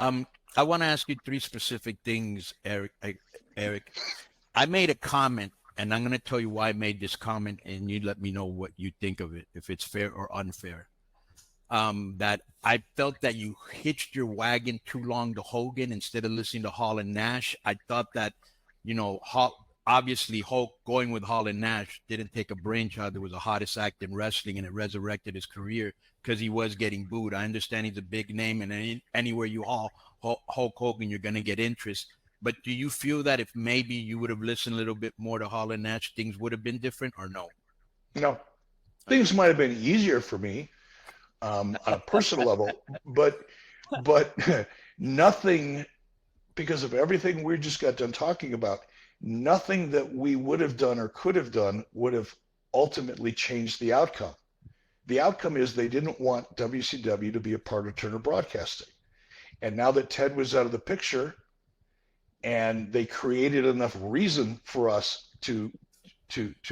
I want to ask you three specific things, Eric. Eric, I made a comment, and I'm going to tell you why I made this comment, and you let me know what you think of it, if it's fair or unfair. That I felt that you hitched your wagon too long to Hogan instead of listening to Hall and Nash. I thought that, obviously Hulk going with Hall and Nash didn't take a brainchild. There was the hottest act in wrestling, and it resurrected his career because he was getting booed. I understand he's a big name, and anywhere you haul Hulk Hogan, you're going to get interest. But do you feel that if maybe you would have listened a little bit more to Hall and Nash, things would have been different, or no? No, things might have been easier for me on a personal level, but nothing, because of everything we just got done talking about, nothing that we would have done or could have done would have ultimately changed the outcome. The outcome is they didn't want WCW to be a part of Turner Broadcasting. And now that Ted was out of the picture and they created enough reason for us to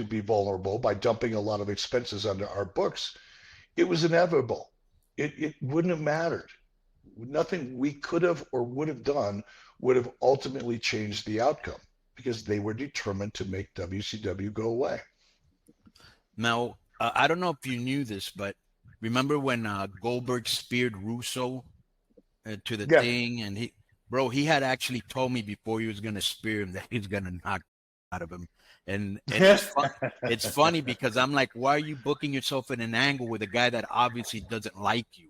be vulnerable by dumping a lot of expenses onto our books, it was inevitable. It wouldn't have mattered. Nothing we could have or would have done would have ultimately changed the outcome because they were determined to make WCW go away. Now, I don't know if you knew this, but remember when Goldberg speared Russo to the thing, and he had actually told me before he was going to spear him that he's going to knock out of him. And it's funny because I'm like, why are you booking yourself in an angle with a guy that obviously doesn't like you?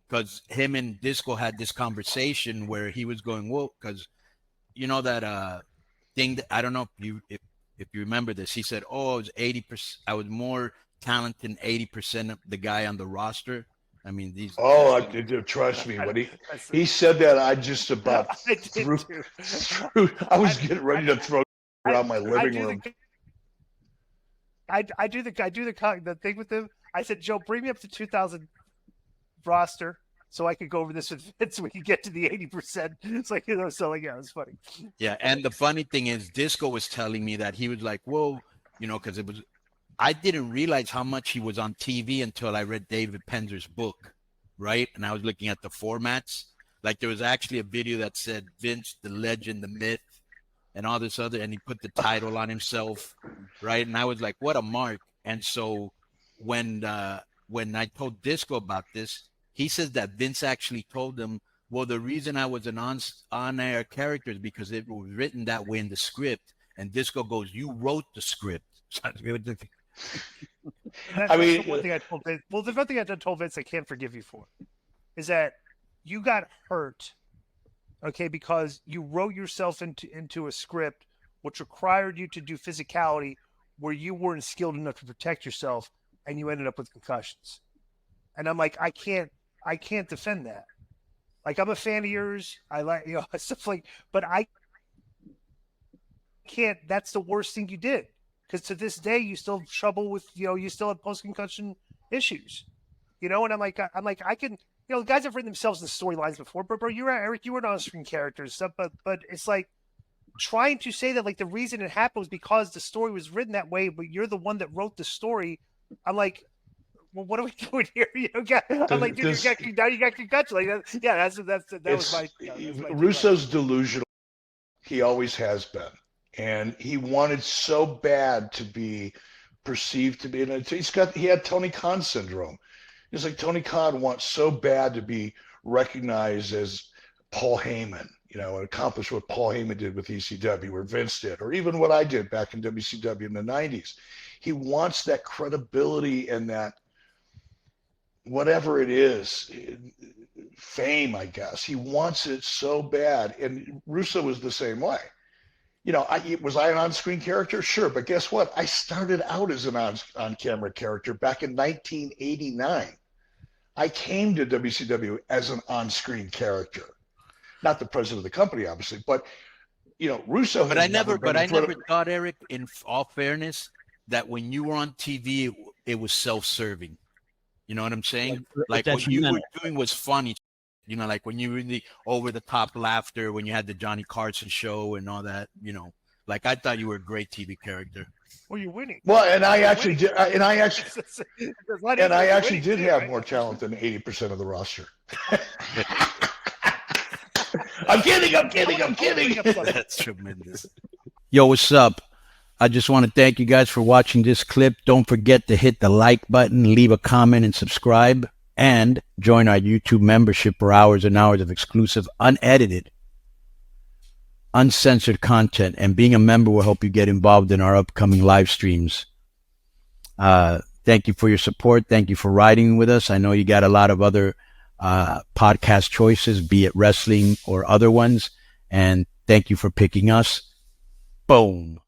Because him and Disco had this conversation where he was going, well, because that thing that I don't know if you remember this. He said, "Oh, it was 80%. I was more talented than 80% of the guy on the roster." I mean, these. Oh, trust me. When he said that, I just about threw. I was getting ready to throw around my living room. I do the thing with him. I said, Joe, bring me up to 2000 roster so I could go over this with Vince so we could get to the 80%. It's like, so yeah, it was funny. Yeah, and the funny thing is, Disco was telling me that he was like, whoa, because I didn't realize how much he was on TV until I read David Penzer's book, right? And I was looking at the formats. Like there was actually a video that said Vince, the legend, the myth, and all this other, and he put the title on himself, right? And I was like, what a mark. And so when I told Disco about this, he says that Vince actually told him, well, the reason I was an on-air character is because it was written that way in the script. And Disco goes, you wrote the script. I mean, one thing I told Vince, the one thing I told Vince I can't forgive you for is that you got hurt, okay, because you wrote yourself into a script which required you to do physicality where you weren't skilled enough to protect yourself, and you ended up with concussions. And I'm like, I can't defend that. Like, I'm a fan of yours. I like, stuff like, but I can't. That's the worst thing you did. Because to this day, you still have trouble with, you still have post-concussion issues, and I'm like, I can, guys have written themselves in the storylines before, but bro, Eric, you were an on-screen character and stuff, but it's like trying to say that like the reason it happened was because the story was written that way, but you're the one that wrote the story. I'm like, well, what are we doing here? I'm like, dude, now you got concussion. Like, that was my. Russo's delusional. He always has been. And he wanted so bad to be perceived to be, he had Tony Khan syndrome. It's like Tony Khan wants so bad to be recognized as Paul Heyman, and accomplish what Paul Heyman did with ECW or Vince did, or even what I did back in WCW in the 90s. He wants that credibility and that whatever it is, fame, I guess. He wants it so bad. And Russo was the same way. Was I an on-screen character? Sure, but guess what? I started out as an on-camera character back in 1989. I came to WCW as an on-screen character, not the president of the company, obviously, but Russo. But I never thought, Eric, in all fairness, that when you were on TV, it was self-serving. You know what I'm saying? Like what you were doing was funny. Like when you were in the over-the-top laughter, when you had the Johnny Carson show and all that, like I thought you were a great TV character. Well, you're winning. Well, and I actually did, and I actually did have more talent than 80% of the roster. I'm kidding. That's tremendous. Yo, what's up? I just want to thank you guys for watching this clip. Don't forget to hit the like button, leave a comment, and subscribe. And join our YouTube membership for hours and hours of exclusive, unedited, uncensored content. And being a member will help you get involved in our upcoming live streams. Thank you for your support. Thank you for riding with us. I know you got a lot of other podcast choices, be it wrestling or other ones. And thank you for picking us. Boom.